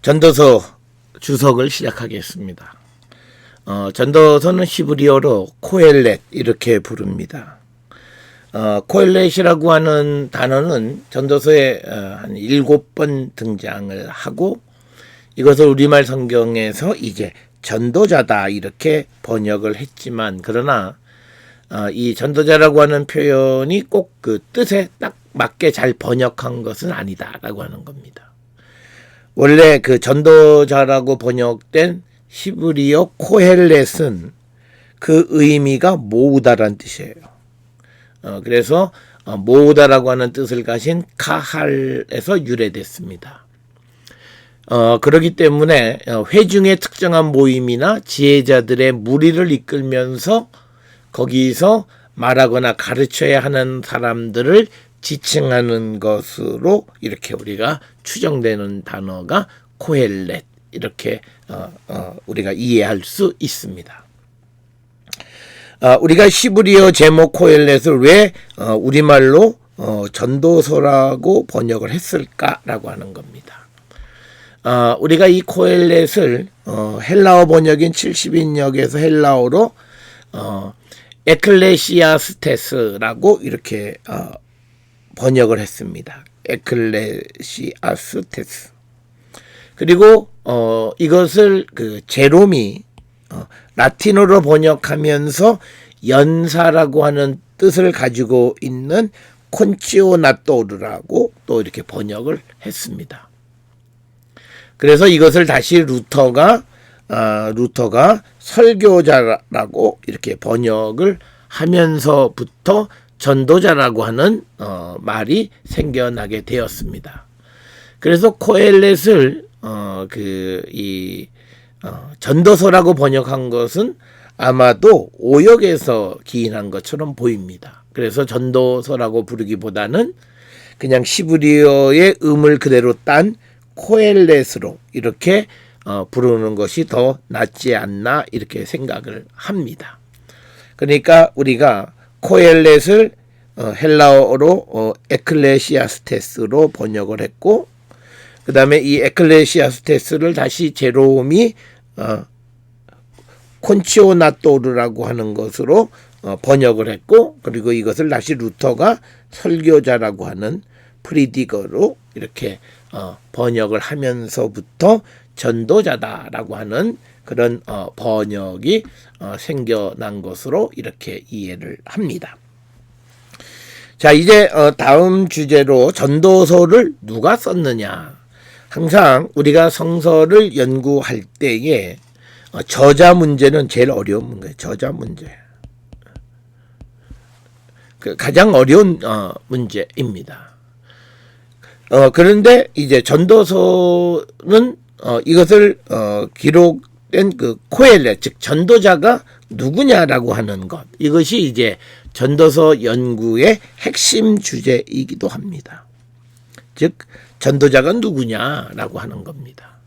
전도서 주석을 시작하겠습니다. 전도서는 히브리어로 코헬렛 이렇게 부릅니다. 코헬렛이라고 하는 단어는 전도서에 한 7번 등장을 하고 이것을 우리말 성경에서 이제 전도자다 이렇게 번역을 했지만, 그러나 이 전도자라고 하는 표현이 꼭 그 뜻에 딱 맞게 잘 번역한 것은 아니다라고 하는 겁니다. 원래 그 전도자라고 번역된 히브리어 코헬렛은 그 의미가 모으다란 뜻이에요. 그래서 모으다라고 하는 뜻을 가진 카할에서 유래됐습니다. 그렇기 때문에 회중의 특정한 모임이나 지혜자들의 무리를 이끌면서 거기서 말하거나 가르쳐야 하는 사람들을 지칭하는 것으로 이렇게 우리가 추정되는 단어가 코헬렛 이렇게 우리가 이해할 수 있습니다. 우리가 히브리어 제목 코헬렛을 왜 우리말로 전도서라고 번역을 했을까라고 하는 겁니다. 우리가 이 코헬렛을 헬라어 번역인 70인역에서 헬라어로 에클레시아스테스라고 이렇게 번역을 했습니다. 에클레시아스테스. 그리고 이것을 그 제롬이 라틴어로 번역하면서 연사라고 하는 뜻을 가지고 있는 콘치오나토르라고 또 이렇게 번역을 했습니다. 그래서 이것을 다시 루터가 설교자라고 이렇게 번역을 하면서부터 전도자라고 하는 말이 생겨나게 되었습니다. 그래서 코헬렛을 전도서라고 번역한 것은 아마도 오역에서 기인한 것처럼 보입니다. 그래서 전도서라고 부르기보다는 그냥 히브리어의 음을 그대로 딴 코헬렛으로 이렇게 부르는 것이 더 낫지 않나 이렇게 생각을 합니다. 그러니까 우리가 코헬렛을 헬라어로 에클레시아스테스로 번역을 했고, 그 다음에 이 에클레시아스테스를 다시 제롬이 콘치오나토르라고 하는 것으로 번역을 했고, 그리고 이것을 다시 루터가 설교자라고 하는 프리디거로 이렇게 번역을 하면서부터 전도자다라고 하는 그런 번역이 생겨난 것으로 이렇게 이해를 합니다. 자, 이제 다음 주제로 전도서를 누가 썼느냐. 항상 우리가 성서를 연구할 때에 저자 문제는 제일 어려운 문제예요. 저자 문제. 가장 어려운 문제입니다. 그런데 이제 전도서는 이것을 기록된 그 코헬렛, 즉 전도자가 누구냐라고 하는 것, 이것이 이제 전도서 연구의 핵심 주제이기도 합니다. 즉 전도자가 누구냐라고 하는 겁니다.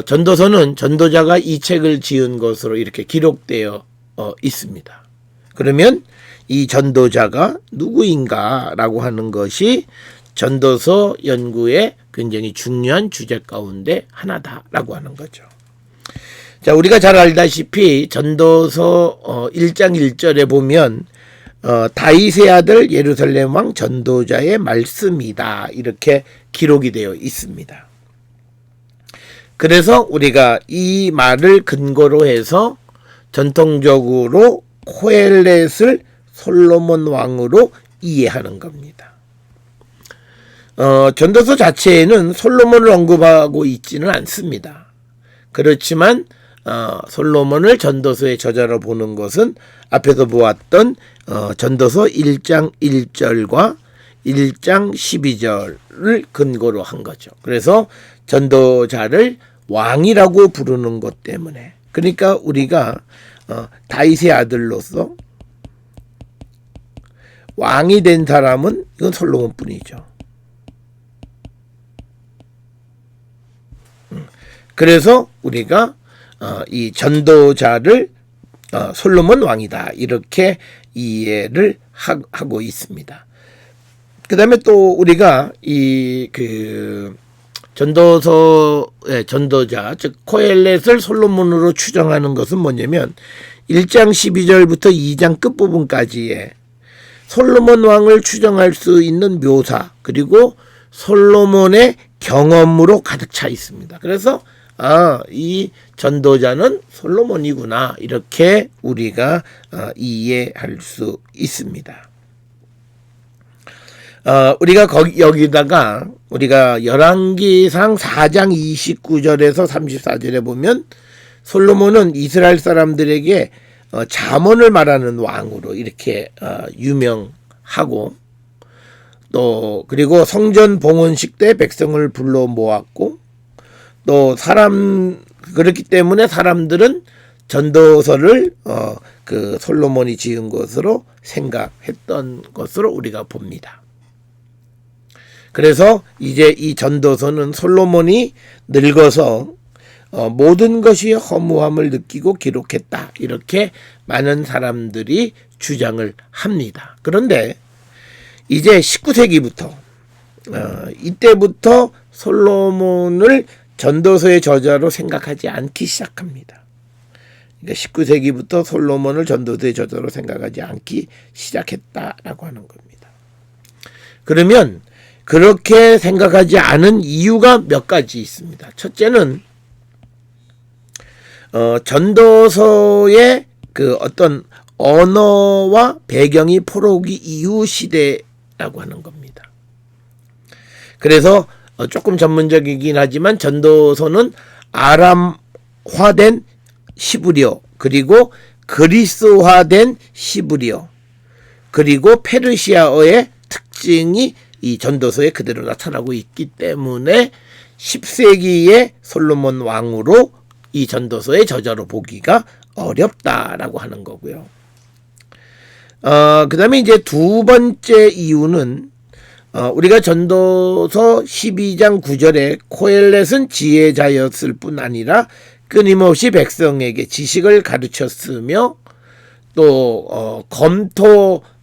전도서는 전도자가 이 책을 지은 것으로 이렇게 기록되어 있습니다. 그러면 이 전도자가 누구인가라고 하는 것이 전도서 연구의 굉장히 중요한 주제 가운데 하나다라고 하는 거죠. 자, 우리가 잘 알다시피 전도서 1장 1절에 보면 다윗의 아들 예루살렘 왕 전도자의 말씀이다 이렇게 기록이 되어 있습니다. 그래서 우리가 이 말을 근거로 해서 전통적으로 코헬렛을 솔로몬 왕으로 이해하는 겁니다. 전도서 자체에는 솔로몬을 언급하고 있지는 않습니다. 그렇지만 솔로몬을 전도서의 저자로 보는 것은 앞에서 보았던 전도서 1장 1절과 1장 12절을 근거로 한 거죠. 그래서 전도자를 왕이라고 부르는 것 때문에, 그러니까 우리가 다윗의 아들로서 왕이 된 사람은 이건 솔로몬뿐이죠. 그래서 우리가 이 전도자를 솔로몬 왕이다 이렇게 이해를 하고 있습니다. 그 다음에 또 우리가 이 전도서의 전도자, 즉 코엘렛을 솔로몬으로 추정하는 것은 뭐냐면 1장 12절부터 2장 끝부분까지의 솔로몬 왕을 추정할 수 있는 묘사, 그리고 솔로몬의 경험으로 가득 차 있습니다. 그래서 이 전도자는 솔로몬이구나, 이렇게 우리가 이해할 수 있습니다. 우리가 여기다가 우리가 열왕기상 4장 29절에서 34절에 보면 솔로몬은 이스라엘 사람들에게 잠언을 말하는 왕으로 이렇게 유명하고, 또 그리고 성전 봉헌식 때 백성을 불러 모았고, 또 그렇기 때문에 사람들은 전도서를 그 솔로몬이 지은 것으로 생각했던 것으로 우리가 봅니다. 그래서 이제 이 전도서는 솔로몬이 늙어서 모든 것이 허무함을 느끼고 기록했다, 이렇게 많은 사람들이 주장을 합니다. 그런데 이제 19세기부터 이때부터 솔로몬을 전도서의 저자로 생각하지 않기 시작합니다. 그러니까 19세기부터 솔로몬을 전도서의 저자로 생각하지 않기 시작했다라고 하는 겁니다. 그러면 그렇게 생각하지 않은 이유가 몇 가지 있습니다. 첫째는 전도서의 그 어떤 언어와 배경이 포로기 이후 시대라고 하는 겁니다. 그래서 조금 전문적이긴 하지만 전도서는 아람화된 시브리어, 그리고 그리스화된 시브리어, 그리고 페르시아어의 특징이 이 전도서에 그대로 나타나고 있기 때문에 10세기의 솔로몬 왕으로 이 전도서의 저자로 보기가 어렵다라고 하는 거고요. 그 다음에 이제 두 번째 이유는 우리가 전도서 12장 9절에 코엘렛은 지혜자였을 뿐 아니라 끊임없이 백성에게 지식을 가르쳤으며 또 검토하고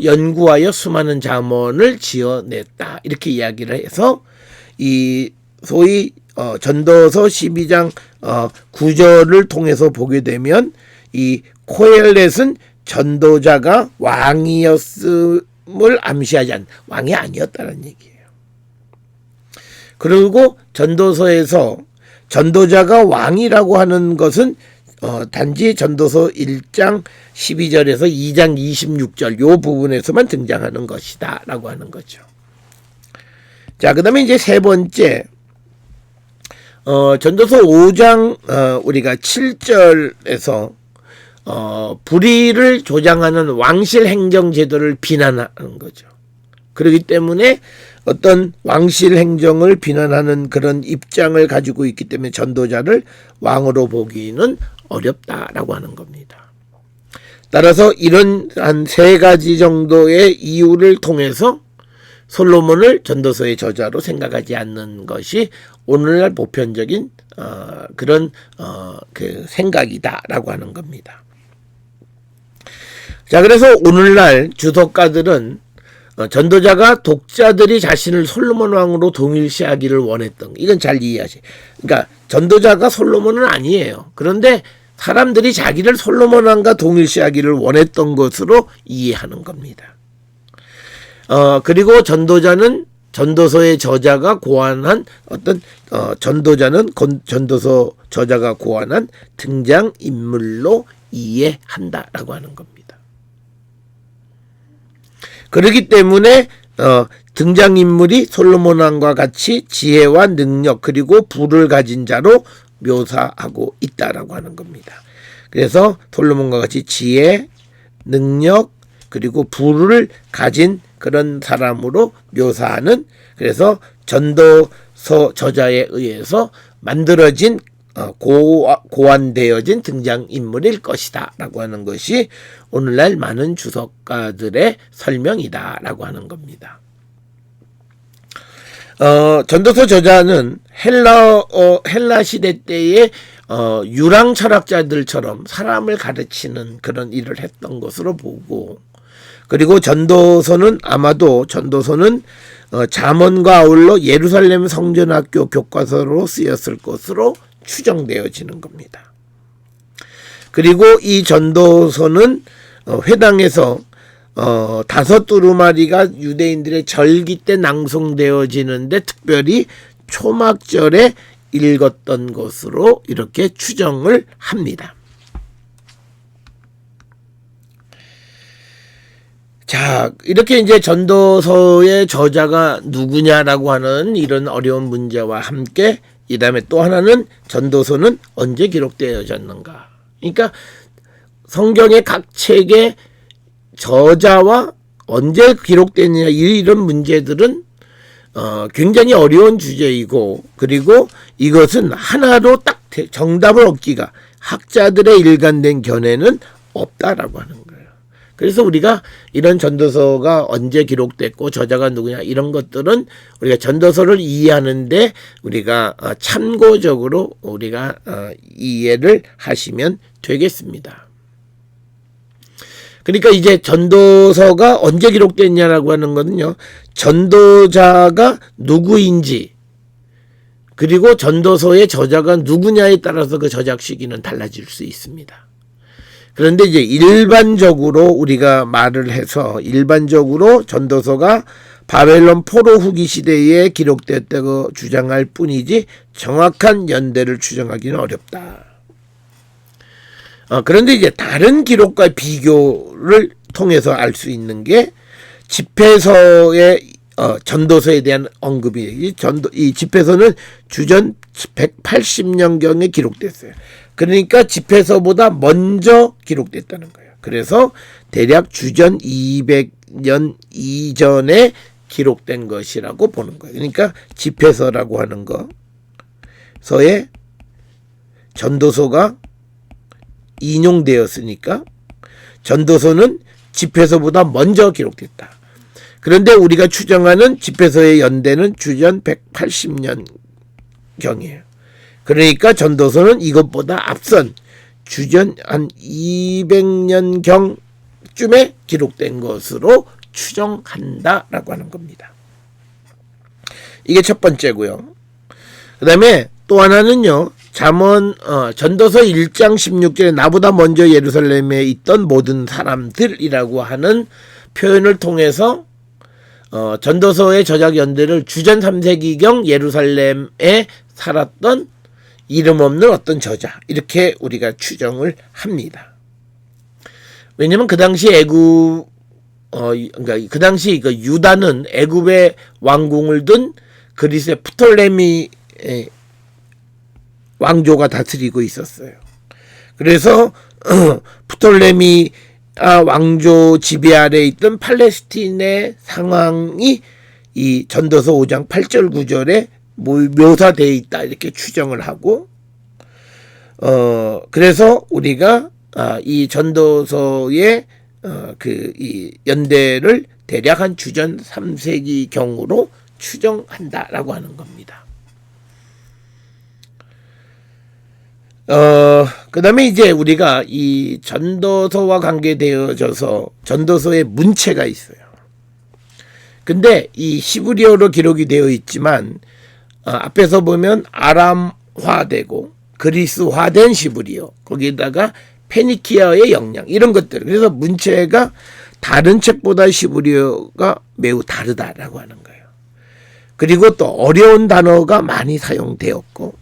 연구하여 수많은 잠언을 지어냈다, 이렇게 이야기를 해서 이 소위 전도서 12장 9절을 통해서 보게 되면 이 코엘렛은 전도자가 왕이었음을 암시하지 않는, 왕이 아니었다는 얘기예요. 그리고 전도서에서 전도자가 왕이라고 하는 것은 단지 전도서 1장 12절에서 2장 26절 요 부분에서만 등장하는 것이다 라고 하는 거죠. 자, 그 다음에 이제 세 번째, 전도서 5장 우리가 7절에서 불의를 조장하는 왕실 행정 제도를 비난하는 거죠. 그렇기 때문에 어떤 왕실 행정을 비난하는 그런 입장을 가지고 있기 때문에 전도자를 왕으로 보기는 어렵다라고 하는 겁니다. 따라서 이런 한 세 가지 정도의 이유를 통해서 솔로몬을 전도서의 저자로 생각하지 않는 것이 오늘날 보편적인 그런 그 생각이다라고 하는 겁니다. 자, 그래서 오늘날 주석가들은 전도자가 독자들이 자신을 솔로몬 왕으로 동일시하기를 원했던, 이건 잘 이해하세요. 그러니까 전도자가 솔로몬은 아니에요. 그런데 사람들이 자기를 솔로몬 왕과 동일시하기를 원했던 것으로 이해하는 겁니다. 그리고 전도자는 전도서의 저자가 고안한 어떤 전도자는 전도서 저자가 고안한 등장 인물로 이해한다라고 하는 겁니다. 그렇기 때문에 등장인물이 솔로몬 왕과 같이 지혜와 능력 그리고 부를 가진 자로 묘사하고 있다라고 하는 겁니다. 그래서 솔로몬과 같이 지혜, 능력 그리고 부를 가진 그런 사람으로 묘사하는, 그래서 전도서 저자에 의해서 만들어진 고안되어진 등장인물일 것이다 라고 하는 것이 오늘날 많은 주석가들의 설명이다 라고 하는 겁니다. 전도서 저자는 헬라 시대 때의 유랑 철학자들처럼 사람을 가르치는 그런 일을 했던 것으로 보고, 그리고 전도서는 아마도 잠언과 아울러 예루살렘 성전학교 교과서로 쓰였을 것으로 추정되어지는 겁니다. 그리고 이 전도서는 회당에서 5 두루마리가 유대인들의 절기 때 낭송되어지는데 특별히 초막절에 읽었던 것으로 이렇게 추정을 합니다. 자, 이렇게 이제 전도서의 저자가 누구냐라고 하는 이런 어려운 문제와 함께 이 다음에 또 하나는 전도서는 언제 기록되어졌는가. 그러니까 성경의 각 책의 저자와 언제 기록됐느냐 이런 문제들은 굉장히 어려운 주제이고, 그리고 이것은 하나로 딱 정답을 얻기가 학자들의 일관된 견해는 없다라고 하는 거예요. 그래서 우리가 이런 전도서가 언제 기록됐고 저자가 누구냐 이런 것들은 우리가 전도서를 이해하는데 우리가 참고적으로 우리가 이해를 하시면 되겠습니다. 그러니까 이제 전도서가 언제 기록됐냐라고 하는 거는요, 전도자가 누구인지 그리고 전도서의 저자가 누구냐에 따라서 그 저작 시기는 달라질 수 있습니다. 그런데 이제 일반적으로 우리가 말을 해서 일반적으로 전도서가 바벨론 포로 후기 시대에 기록됐다고 주장할 뿐이지 정확한 연대를 추정하기는 어렵다. 그런데 이제 다른 기록과 비교를 통해서 알 수 있는 게 집회서의 전도서에 대한 언급이 이 집회서는 주전 180년경에 기록됐어요. 그러니까 집회서보다 먼저 기록됐다는 거예요. 그래서 대략 주전 200년 이전에 기록된 것이라고 보는 거예요. 그러니까 집회서라고 하는 거서에 전도서가 인용되었으니까 전도서는 집회서보다 먼저 기록됐다. 그런데 우리가 추정하는 집회서의 연대는 주전 180년경이에요. 그러니까 전도서는 이것보다 앞선 주전 한 200년경쯤에 기록된 것으로 추정한다라고 하는 겁니다. 이게 첫 번째고요. 그 다음에 또 하나는요, 전도서 1장 16절에 나보다 먼저 예루살렘에 있던 모든 사람들이라고 하는 표현을 통해서 전도서의 저작 연대를 주전 3세기경 예루살렘에 살았던 이름 없는 어떤 저자, 이렇게 우리가 추정을 합니다. 왜냐면 그 당시 그러니까 그 당시 유다는 애굽의 왕궁을 둔 그리스의 프톨레미 왕조가 다스리고 있었어요. 그래서 프톨레미 왕조 지배 아래에 있던 팔레스틴의 상황이 이 전도서 5장 8절 9절에 묘사되어 있다 이렇게 추정을 하고, 그래서 우리가 이 전도서의 이 연대를 대략 한 주전 3세기 경으로 추정한다라고 하는 겁니다. 그 다음에 이제 우리가 이 전도서와 관계되어져서 전도서에 문체가 있어요. 근데 이 히브리어로 기록이 되어 있지만 앞에서 보면 아람화되고 그리스화된 히브리어, 거기에다가 페니키아의 영향 이런 것들, 그래서 문체가 다른 책보다 히브리어가 매우 다르다라고 하는 거예요. 그리고 또 어려운 단어가 많이 사용되었고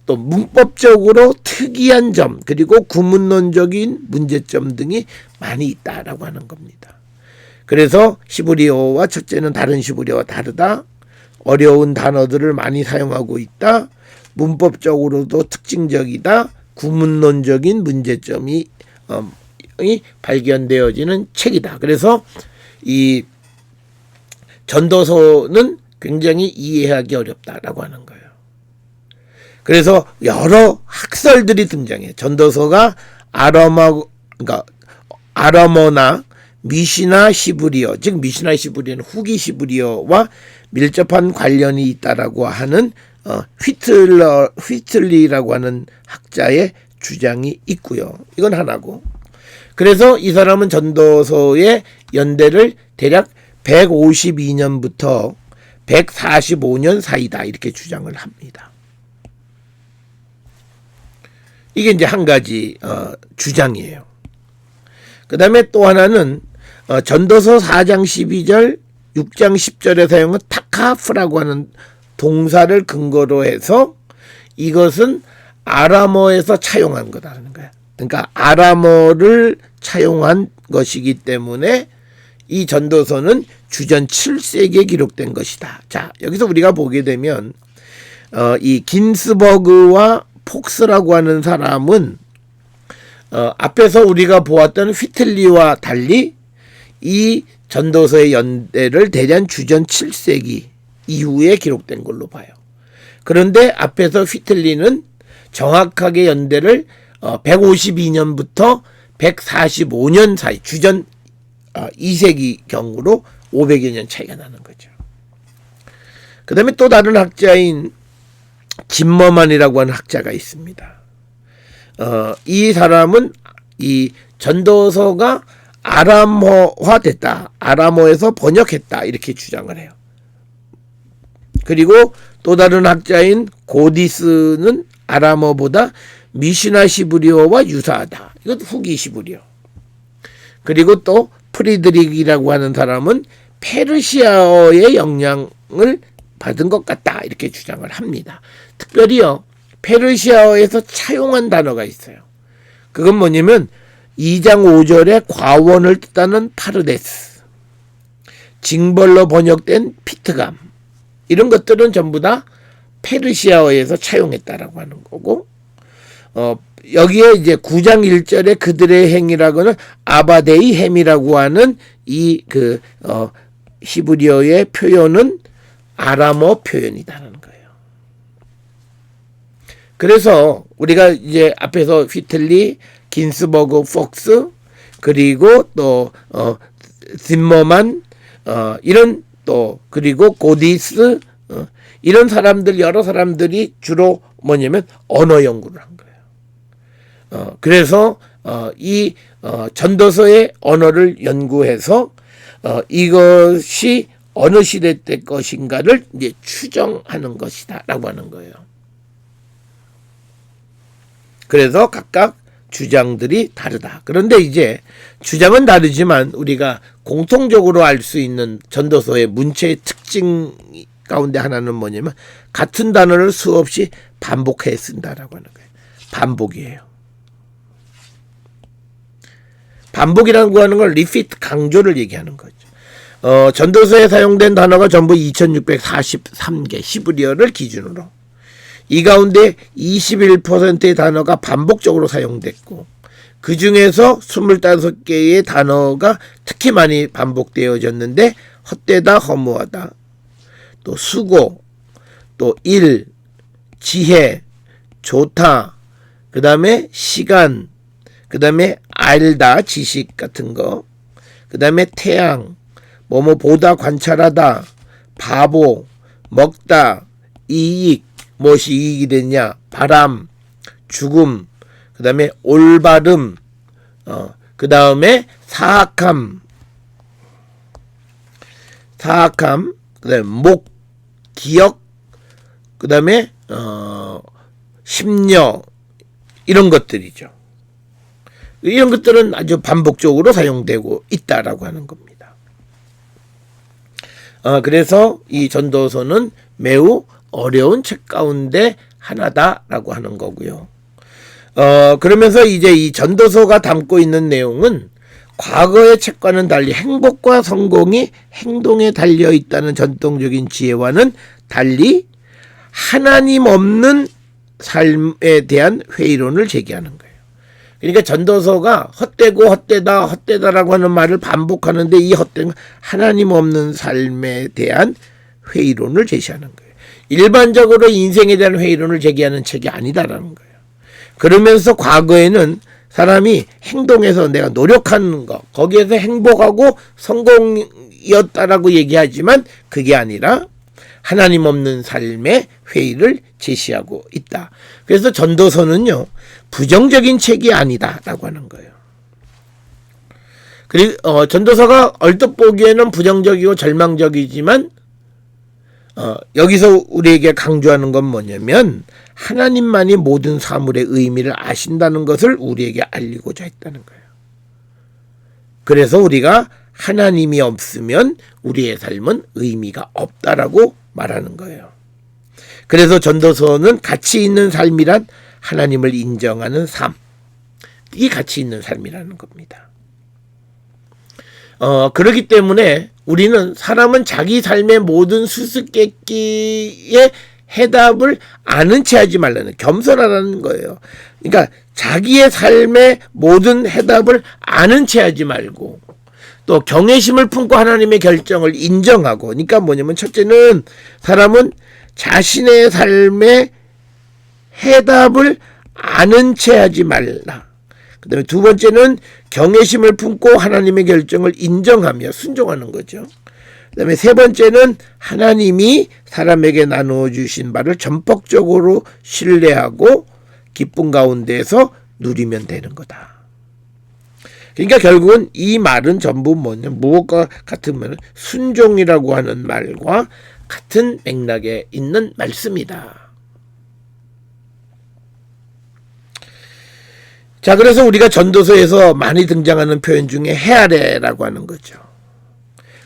또 문법적으로 특이한 점 그리고 구문론적인 문제점 등이 많이 있다라고 하는 겁니다. 그래서 히브리어와 첫째는 다른 히브리어와 다르다, 어려운 단어들을 많이 사용하고 있다, 문법적으로도 특징적이다, 구문론적인 문제점이 발견되어지는 책이다. 그래서 이 전도서는 굉장히 이해하기 어렵다라고 하는 거예요. 그래서 여러 학설들이 등장해요. 전도서가 그러니까 아람어나 미시나 히브리어, 즉 미시나 히브리어는 후기 히브리어와 밀접한 관련이 있다라고 하는 휘틀리라고 하는 학자의 주장이 있고요. 이건 하나고, 그래서 이 사람은 전도서의 연대를 대략 152년부터 145년 사이다 이렇게 주장을 합니다. 이게 이제 한 가지 주장이에요. 그 다음에 또 하나는 전도서 4장 12절 6장 10절에 사용한 타카프라고 하는 동사를 근거로 해서 이것은 아람어에서 차용한 거다라는 거야. 그러니까 아람어를 차용한 것이기 때문에 이 전도서는 주전 7세기에 기록된 것이다. 자, 여기서 우리가 보게 되면 이 긴스버그와 폭스라고 하는 사람은 앞에서 우리가 보았던 휘틀리와 달리 이 전도서의 연대를 대략 주전 7세기 이후에 기록된 걸로 봐요. 그런데 앞에서 휘틀리는 정확하게 연대를 152년부터 145년 사이 주전 2세기 경으로 500여 년 차이가 나는 거죠. 그 다음에 또 다른 학자인 짐머만이라고 하는 학자가 있습니다. 이 사람은 이 전도서가 아람어화 됐다. 아람어에서 번역했다. 이렇게 주장을 해요. 그리고 또 다른 학자인 고디스는 아람어보다 미시나 시브리어와 유사하다. 이것도 후기 시브리어. 그리고 또 프리드릭이라고 하는 사람은 페르시아어의 영향을 받은 것 같다. 이렇게 주장을 합니다. 특별히요. 페르시아어에서 차용한 단어가 있어요. 그건 뭐냐면 2장 5절에 과원을 뜻하는 파르데스, 징벌로 번역된 피트감, 이런 것들은 전부 다 페르시아어에서 차용했다라고 하는 거고, 여기에 이제 9장 1절에 그들의 행위라고는 아바데이 햄이라고 하는 이 히브리어의 표현은 아람어 표현이다라는 거예요. 그래서 우리가 이제 앞에서 휘틀리, 긴스버그, 폭스, 그리고 또 짐머만, 이런 또 그리고 고디스, 이런 사람들, 여러 사람들이 주로 뭐냐면 언어 연구를 한 거예요. 그래서 이 전도서의 언어를 연구해서 이것이 어느 시대 때 것인가를 이제 추정하는 것이다라고 하는 거예요. 그래서 각각 주장들이 다르다. 그런데 이제 주장은 다르지만 우리가 공통적으로 알 수 있는 전도서의 문체의 특징 가운데 하나는 뭐냐면 같은 단어를 수없이 반복해 쓴다라고 하는 거예요. 반복이에요. 반복이라고 하는 걸 리피트, 강조를 얘기하는 거죠. 전도서에 사용된 단어가 전부 2643개 히브리어를 기준으로, 이 가운데 21%의 단어가 반복적으로 사용됐고, 그 중에서 25개의 단어가 특히 많이 반복되어졌는데 헛되다, 허무하다, 또 수고, 또 일, 지혜, 좋다, 그 다음에 시간, 그 다음에 알다, 지식 같은 거, 그 다음에 태양, 뭐뭐 보다, 관찰하다, 바보, 먹다, 이익, 무엇이 이익이 됐냐, 바람, 죽음, 그 다음에 올바름, 그 다음에 사악함, 그 다음에 목, 기억, 그 다음에 심려, 이런 것들이죠. 이런 것들은 아주 반복적으로 사용되고 있다라고 하는 겁니다. 그래서 이 전도서는 매우 어려운 책 가운데 하나다라고 하는 거고요. 그러면서 이제 이 전도서가 담고 있는 내용은 과거의 책과는 달리 행복과 성공이 행동에 달려 있다는 전통적인 지혜와는 달리 하나님 없는 삶에 대한 회의론을 제기하는 거예요. 그러니까 전도서가 헛되고 헛되다라고 하는 말을 반복하는데, 이 헛된 하나님 없는 삶에 대한 회의론을 제시하는 거예요. 일반적으로 인생에 대한 회의론을 제기하는 책이 아니다라는 거예요. 그러면서 과거에는 사람이 행동에서 내가 노력하는 거, 거기에서 행복하고 성공이었다라고 얘기하지만 그게 아니라 하나님 없는 삶의 회의를 제시하고 있다. 그래서 전도서는요, 부정적인 책이 아니다라고 하는 거예요. 그리고 전도서가 얼뜻 보기에는 부정적이고 절망적이지만 여기서 우리에게 강조하는 건 뭐냐면 하나님만이 모든 사물의 의미를 아신다는 것을 우리에게 알리고자 했다는 거예요. 그래서 우리가 하나님이 없으면 우리의 삶은 의미가 없다라고 말하는 거예요. 그래서 전도서는 가치 있는 삶이란 하나님을 인정하는 삶, 이게 가치 있는 삶이라는 겁니다. 그렇기 때문에 우리는 사람은 자기 삶의 모든 수수께끼의 해답을 아는 채 하지 말라는, 겸손하라는 거예요. 그러니까 자기의 삶의 모든 해답을 아는 채 하지 말고 또 경외심을 품고 하나님의 결정을 인정하고, 그러니까 뭐냐면 첫째는 사람은 자신의 삶의 해답을 아는 채 하지 말라. 그 다음에 두 번째는 경외심을 품고 하나님의 결정을 인정하며 순종하는 거죠. 그 다음에 세 번째는 하나님이 사람에게 나누어 주신 바를 전폭적으로 신뢰하고 기쁨 가운데에서 누리면 되는 거다. 그러니까 결국은 이 말은 전부 뭐냐, 무엇과 같으면 순종이라고 하는 말과 같은 맥락에 있는 말씀이다. 자, 그래서 우리가 전도서에서 많이 등장하는 표현 중에 헤아래라고 하는 거죠.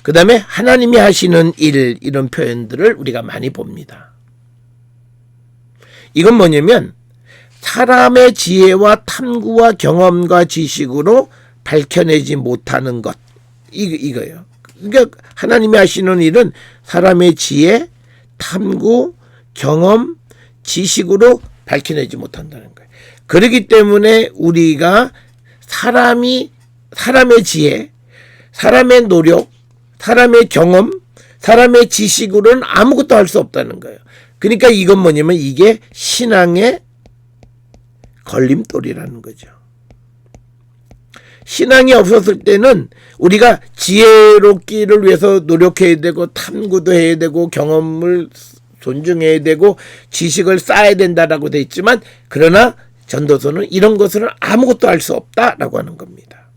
그 다음에 하나님이 하시는 일, 이런 표현들을 우리가 많이 봅니다. 이건 뭐냐면 사람의 지혜와 탐구와 경험과 지식으로 밝혀내지 못하는 것, 이거예요. 그러니까 하나님이 하시는 일은 사람의 지혜, 탐구, 경험, 지식으로 밝혀내지 못한다는 거예요. 그렇기 때문에 우리가 사람의 지혜, 사람의 노력, 사람의 경험, 사람의 지식으로는 아무것도 할 수 없다는 거예요. 그러니까 이건 뭐냐면 이게 신앙의 걸림돌이라는 거죠. 신앙이 없었을 때는 우리가 지혜롭기를 위해서 노력해야 되고 탐구도 해야 되고 경험을 존중해야 되고 지식을 쌓아야 된다라고 돼 있지만, 그러나 전도서는 이런 것은 아무것도 할 수 없다라고 하는 겁니다.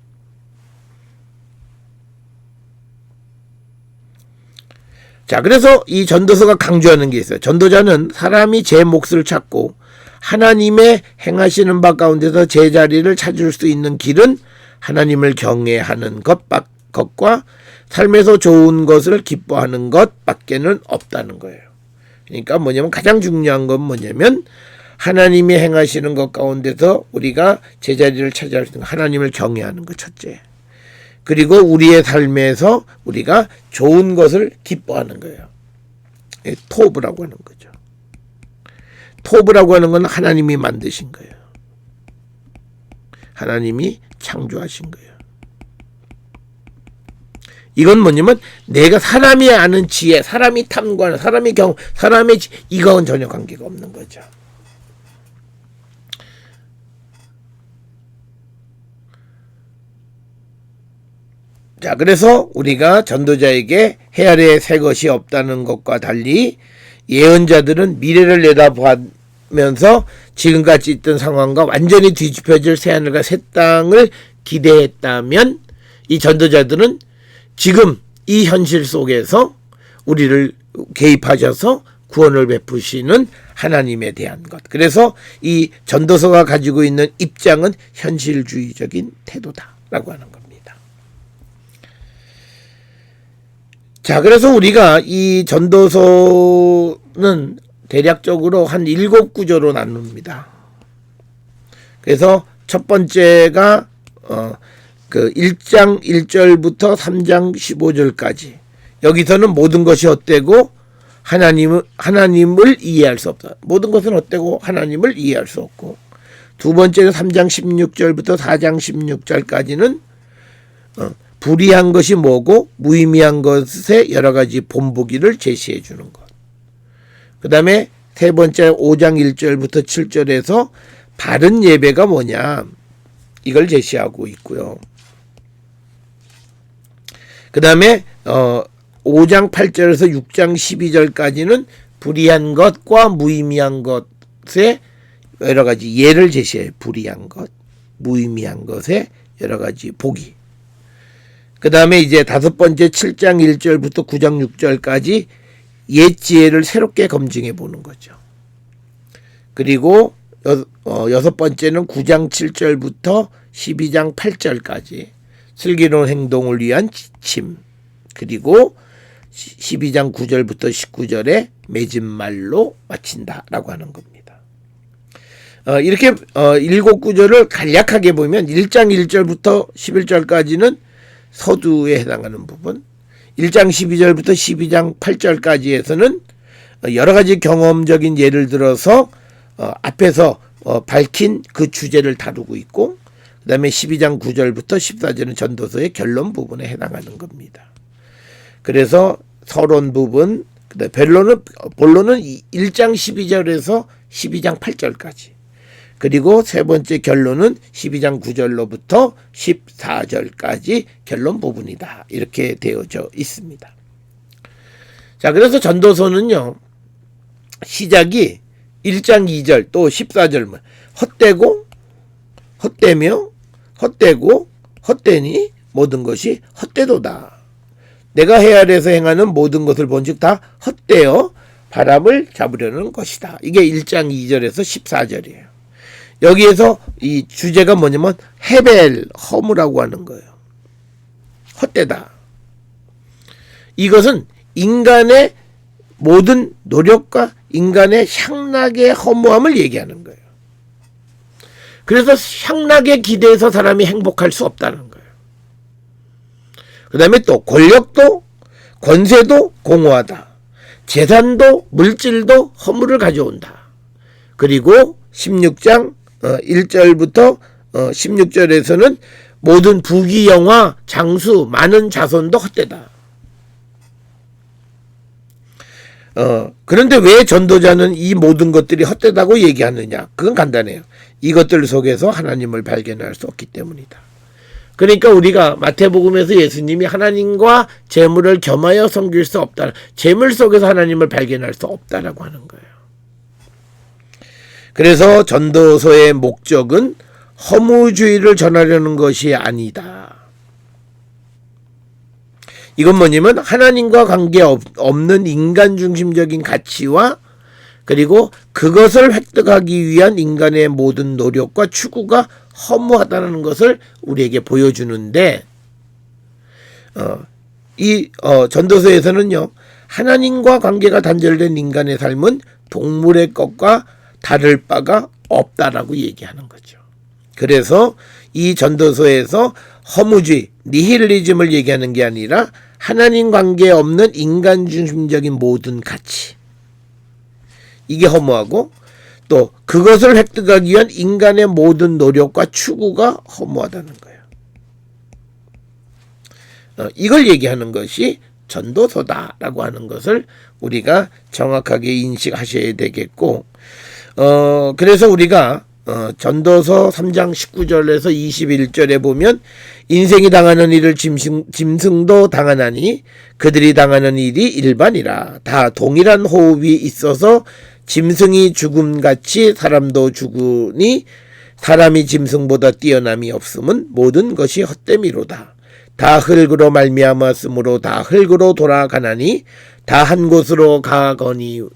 자, 그래서 이 전도서가 강조하는 게 있어요. 전도자는 사람이 제 몫을 찾고 하나님의 행하시는 바 가운데서 제자리를 찾을 수 있는 길은 하나님을 경외하는 것과 삶에서 좋은 것을 기뻐하는 것밖에는 없다는 거예요. 그러니까 뭐냐면 가장 중요한 건 뭐냐면 하나님이 행하시는 것 가운데서 우리가 제자리를 찾아갈 수 있는 하나님을 경외하는 것, 첫째. 그리고 우리의 삶에서 우리가 좋은 것을 기뻐하는 거예요. 토브라고 하는 거죠. 토브라고 하는 건 하나님이 만드신 거예요. 하나님이 창조하신 거예요. 이건 뭐냐면 내가 사람이 아는 지혜, 사람이 탐구하는, 사람이 경험, 이건 전혀 관계가 없는 거죠. 자, 그래서 우리가 전도자에게 헤아려 새 것이 없다는 것과 달리 예언자들은 미래를 내다보면서 지금까지 있던 상황과 완전히 뒤집혀질 새하늘과 새 땅을 기대했다면, 이 전도자들은 지금 이 현실 속에서 우리를 개입하셔서 구원을 베푸시는 하나님에 대한 것. 그래서 이 전도서가 가지고 있는 입장은 현실주의적인 태도다라고 하는 겁니다. 자, 그래서 우리가 이 전도서는 대략적으로 한 7구조로 나눕니다. 그래서 첫 번째가 그 1장 1절부터 3장 15절까지. 여기서는 모든 것이 헛되고 하나님을 이해할 수 없다. 모든 것은 헛되고 하나님을 이해할 수 없고. 두 번째는 3장 16절부터 4장 16절까지는 불의한 것이 뭐고 무의미한 것의 여러 가지 본보기를 제시해 주는 것. 그 다음에 세 번째 5장 1절부터 7절에서 바른 예배가 뭐냐, 이걸 제시하고 있고요. 그 다음에 5장 8절에서 6장 12절까지는 불의한 것과 무의미한 것의 여러 가지 예를 제시해요. 불의한 것, 무의미한 것의 여러 가지 보기. 그 다음에 이제 5번째 7장 1절부터 9장 6절까지 옛 지혜를 새롭게 검증해 보는 거죠. 그리고 6번째는 9장 7절부터 12장 8절까지 슬기로운 행동을 위한 지침, 그리고 12장 9절부터 19절에 맺은 말로 마친다라고 하는 겁니다. 이렇게 7구절을 간략하게 보면 1장 1절부터 11절까지는 서두에 해당하는 부분, 1장 12절부터 12장 8절까지에서는 여러 가지 경험적인 예를 들어서 앞에서 밝힌 그 주제를 다루고 있고, 그 다음에 12장 9절부터 14절은 전도서의 결론 부분에 해당하는 겁니다. 그래서 서론 부분, 본론은 1장 12절에서 12장 8절까지, 그리고 세 번째 결론은 12장 9절로부터 14절까지 결론 부분이다. 이렇게 되어져 있습니다. 자, 그래서 전도서는요, 시작이 1장 2절 또 14절 헛되고 헛되며 헛되고 헛되니 모든 것이 헛되도다. 내가 헤아려서 행하는 모든 것을 본즉 다 헛되어 바람을 잡으려는 것이다. 이게 1장 2절에서 14절이에요. 여기에서 이 주제가 뭐냐면 헤벨, 허무라고 하는 거예요. 헛되다. 이것은 인간의 모든 노력과 인간의 향락의 허무함을 얘기하는 거예요. 그래서 향락에 기대해서 사람이 행복할 수 없다는 거예요. 그 다음에 또 권력도 권세도 공허하다. 재산도 물질도 허물을 가져온다. 그리고 16장 1절부터 16절에서는 모든 부귀영화, 장수, 많은 자손도 헛되다. 그런데 왜 전도자는 이 모든 것들이 헛되다고 얘기하느냐? 그건 간단해요. 이것들 속에서 하나님을 발견할 수 없기 때문이다. 그러니까 우리가 마태복음에서 예수님이 하나님과 재물을 겸하여 섬길 수 없다. 재물 속에서 하나님을 발견할 수 없다라고 하는 거예요. 그래서 전도서의 목적은 허무주의를 전하려는 것이 아니다. 이건 뭐냐면 하나님과 관계없는 인간 중심적인 가치와 그리고 그것을 획득하기 위한 인간의 모든 노력과 추구가 허무하다는 것을 우리에게 보여주는데, 이 전도서에서는요, 하나님과 관계가 단절된 인간의 삶은 동물의 것과 다를 바가 없다라고 얘기하는 거죠. 그래서 이 전도서에서 허무주의, 니힐리즘을 얘기하는 게 아니라 하나님 관계 없는 인간 중심적인 모든 가치, 이게 허무하고 또 그것을 획득하기 위한 인간의 모든 노력과 추구가 허무하다는 거예요. 이걸 얘기하는 것이 전도서다라고 하는 것을 우리가 정확하게 인식하셔야 되겠고, 그래서 우리가 전도서 3장 19절에서 21절에 보면 인생이 당하는 일을 짐승도 당하나니 그들이 당하는 일이 일반이라. 다 동일한 호흡이 있어서 짐승이 죽음같이 사람도 죽으니 사람이 짐승보다 뛰어남이 없음은 모든 것이 헛됨이로다. 다 흙으로 말미암았으므로 다 흙으로 돌아가나니 다 한 곳으로 가거니와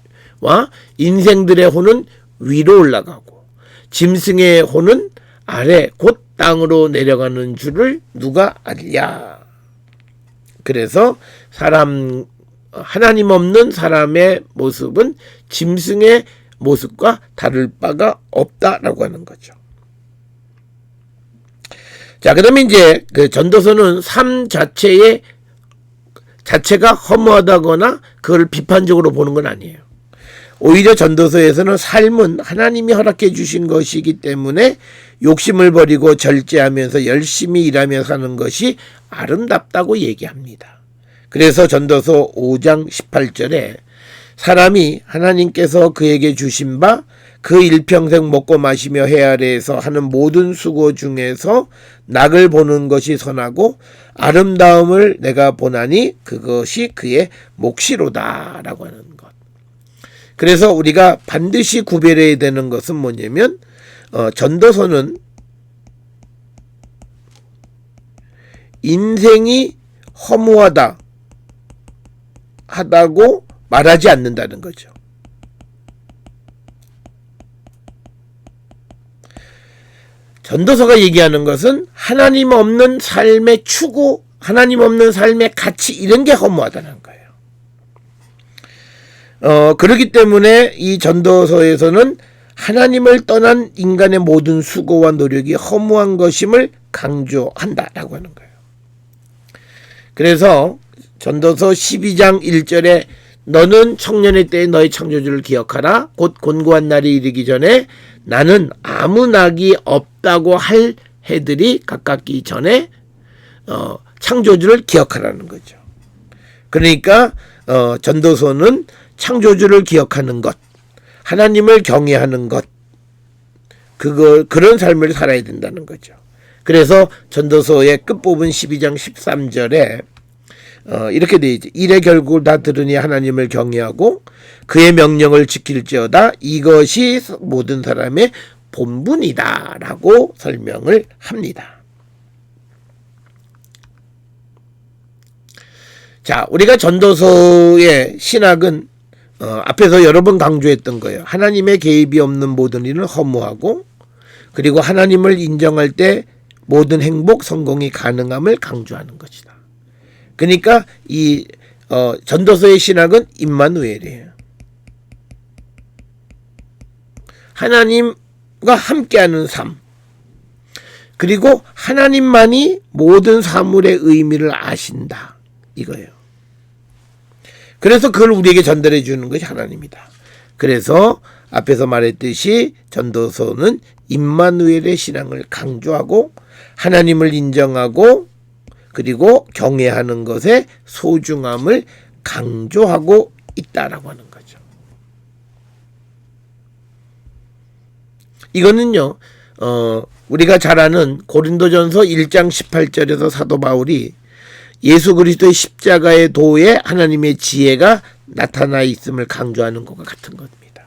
인생들의 혼은 위로 올라가고 짐승의 혼은 아래 곧 땅으로 내려가는 줄을 누가 알랴. 그래서 하나님 없는 사람의 모습은 짐승의 모습과 다를 바가 없다라고 하는 거죠. 자, 그다음에 이제 그 전도서는 삶 자체가 허무하다거나 그걸 비판적으로 보는 건 아니에요. 오히려 전도서에서는 삶은 하나님이 허락해 주신 것이기 때문에 욕심을 버리고 절제하면서 열심히 일하며 사는 것이 아름답다고 얘기합니다. 그래서 전도서 5장 18절에 사람이 하나님께서 그에게 주신 바 그 일평생 먹고 마시며 헤아려서 하는 모든 수고 중에서 낙을 보는 것이 선하고 아름다움을 내가 보나니 그것이 그의 몫이로다 라고 하는 것. 그래서 우리가 반드시 구별해야 되는 것은 뭐냐면 전도서는 인생이 하다고 말하지 않는다는 거죠. 전도서가 얘기하는 것은 하나님 없는 삶의 추구, 하나님 없는 삶의 가치, 이런 게 허무하다는 거예요. 그렇기 때문에 이 전도서에서는 하나님을 떠난 인간의 모든 수고와 노력이 허무한 것임을 강조한다라고 하는 거예요. 그래서 전도서 12장 1절에 너는 청년의 때에 너의 창조주를 기억하라. 곧 곤고한 날이 이르기 전에 나는 아무 낙이 없다고 할 해들이 가깝기 전에 창조주를 기억하라는 거죠. 그러니까 전도서는 창조주를 기억하는 것, 하나님을 경외하는 것, 그런 삶을 살아야 된다는 거죠. 그래서 전도서의 끝부분 12장 13절에 이렇게 되어 있죠. 일의 결국을 다 들으니 하나님을 경외하고 그의 명령을 지킬지어다. 이것이 모든 사람의 본분이다 라고 설명을 합니다. 자, 우리가 전도서의 신학은 앞에서 여러 번 강조했던 거예요. 하나님의 개입이 없는 모든 일을 허무하고, 그리고 하나님을 인정할 때 모든 행복, 성공이 가능함을 강조하는 것이다. 그러니까 이 전도서의 신학은 임마누엘이에요. 하나님과 함께하는 삶, 그리고 하나님만이 모든 사물의 의미를 아신다, 이거예요. 그래서 그걸 우리에게 전달해 주는 것이 하나님이다. 그래서 앞에서 말했듯이 전도서는 임마누엘의 신앙을 강조하고 하나님을 인정하고 그리고 경외하는 것의 소중함을 강조하고 있다라고 하는 거죠. 이거는요, 우리가 잘 아는 고린도전서 1장 18절에서 사도 바울이 예수 그리스도의 십자가의 도에 하나님의 지혜가 나타나 있음을 강조하는 것과 같은 겁니다.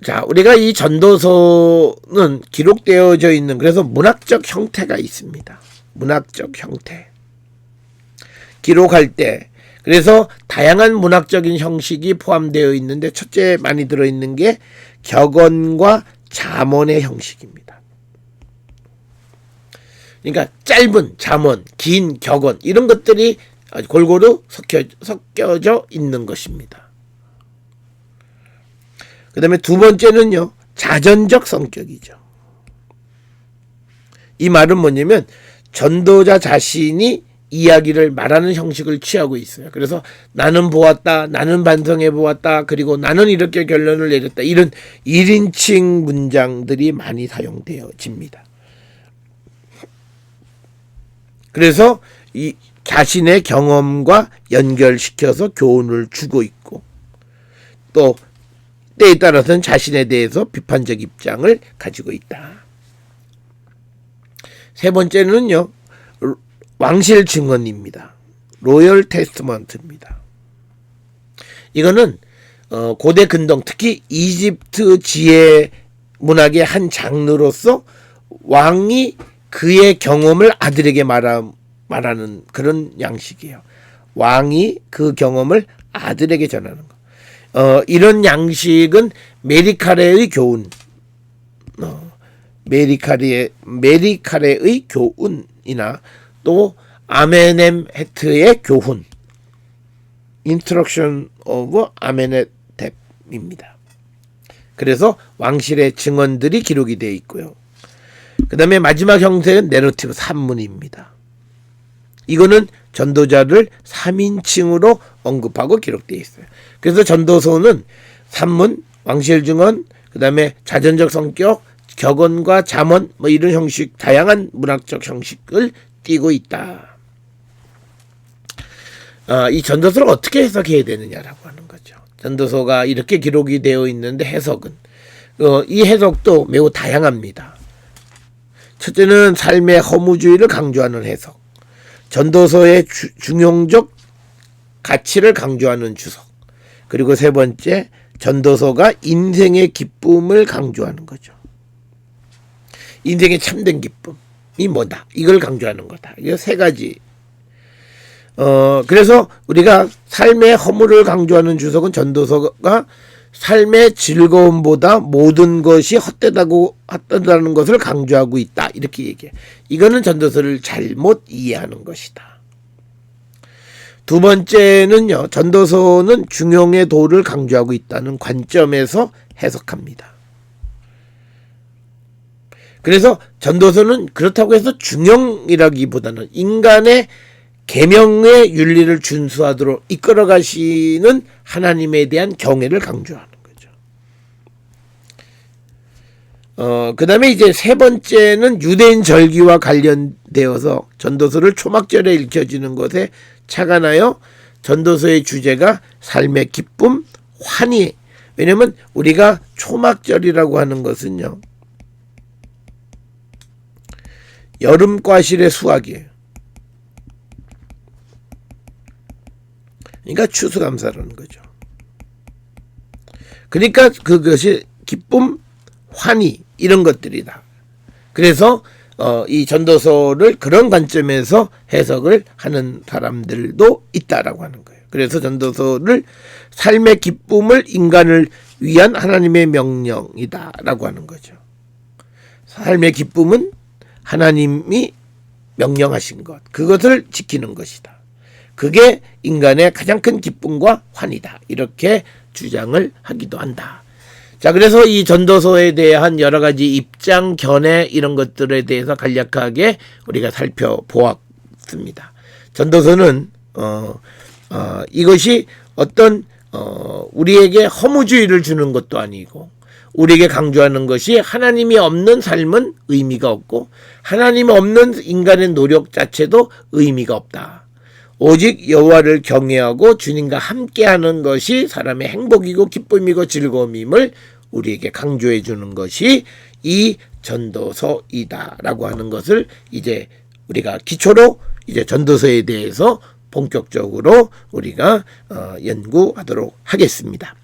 자, 우리가 이 전도서는 기록되어져 있는, 그래서 문학적 형태가 있습니다. 문학적 형태. 기록할 때, 그래서 다양한 문학적인 형식이 포함되어 있는데, 첫째 많이 들어있는 게 격언과 잠언의 형식입니다. 그러니까 짧은 잠언, 긴 격언, 이런 것들이 골고루 섞여져 있는 것입니다. 그 다음에 두 번째는요, 자전적 성격이죠. 이 말은 뭐냐면 전도자 자신이 이야기를 말하는 형식을 취하고 있어요. 그래서 나는 보았다, 나는 반성해 보았다, 그리고 나는 이렇게 결론을 내렸다, 이런 1인칭 문장들이 많이 사용되어집니다. 그래서 이 자신의 경험과 연결시켜서 교훈을 주고 있고, 또 때에 따라서는 자신에 대해서 비판적 입장을 가지고 있다. 세 번째는요, 왕실 증언입니다. 로열 테스트먼트입니다. 이거는 고대 근동, 특히 이집트 지혜 문학의 한 장르로서 왕이 그의 경험을 아들에게 말하는 그런 양식이에요. 왕이 그 경험을 아들에게 전하는 거. 이런 양식은 메리카레의 교훈, 메리카레의 교훈이나 또 아멘엠헤트의 교훈, Introduction of 아멘헤텝입니다. 그래서 왕실의 증언들이 기록이 되어 있고요. 그 다음에 마지막 형태는 내러티브 산문입니다. 이거는 전도자를 3인칭으로 언급하고 기록되어 있어요. 그래서 전도서는 산문, 왕실 증언, 그 다음에 자전적 성격, 격언과 잠언, 뭐 이런 형식, 다양한 문학적 형식을 띠고 있다. 이 전도서를 어떻게 해석해야 되느냐라고 하는 거죠. 전도서가 이렇게 기록이 되어 있는데 해석은 이 해석도 매우 다양합니다. 첫째는 삶의 허무주의를 강조하는 해석, 전도서의 중용적 가치를 강조하는 주석, 그리고 세 번째, 전도서가 인생의 기쁨을 강조하는 거죠. 인생의 참된 기쁨이 뭐다. 이걸 강조하는 거다. 이거 세 가지. 그래서 우리가 삶의 허물을 강조하는 주석은 전도서가 삶의 즐거움보다 모든 것이 헛되다는 것을 강조하고 있다. 이렇게 얘기해. 이거는 전도서를 잘못 이해하는 것이다. 두 번째는요. 전도서는 중용의 도를 강조하고 있다는 관점에서 해석합니다. 그래서 전도서는 그렇다고 해서 중용이라기보다는 인간의 계명의 윤리를 준수하도록 이끌어가시는 하나님에 대한 경외를 강조하는 거죠. 그 다음에 이제 세 번째는 유대인 절기와 관련되어서 전도서를 초막절에 읽혀지는 것에 착안하여 전도서의 주제가 삶의 기쁨, 환희. 왜냐면 우리가 초막절이라고 하는 것은요, 여름 과실의 수확이에요. 그러니까 추수감사라는 거죠. 그러니까 그것이 기쁨, 환희 이런 것들이다. 그래서 이 전도서를 그런 관점에서 해석을 하는 사람들도 있다라고 하는 거예요. 그래서 전도서를 삶의 기쁨을 인간을 위한 하나님의 명령이다라고 하는 거죠. 삶의 기쁨은 하나님이 명령하신 것, 그것을 지키는 것이다. 그게 인간의 가장 큰 기쁨과 환희다. 이렇게 주장을 하기도 한다. 자, 그래서 이 전도서에 대한 여러 가지 입장, 견해 이런 것들에 대해서 간략하게 우리가 살펴보았습니다. 전도서는 이것이 어떤 우리에게 허무주의를 주는 것도 아니고 우리에게 강조하는 것이 하나님이 없는 삶은 의미가 없고 하나님 없는 인간의 노력 자체도 의미가 없다. 오직 여호와를 경외하고 주님과 함께하는 것이 사람의 행복이고 기쁨이고 즐거움임을 우리에게 강조해 주는 것이 이 전도서이다라고 하는 것을 이제 우리가 기초로 이제 전도서에 대해서 본격적으로 우리가 연구하도록 하겠습니다.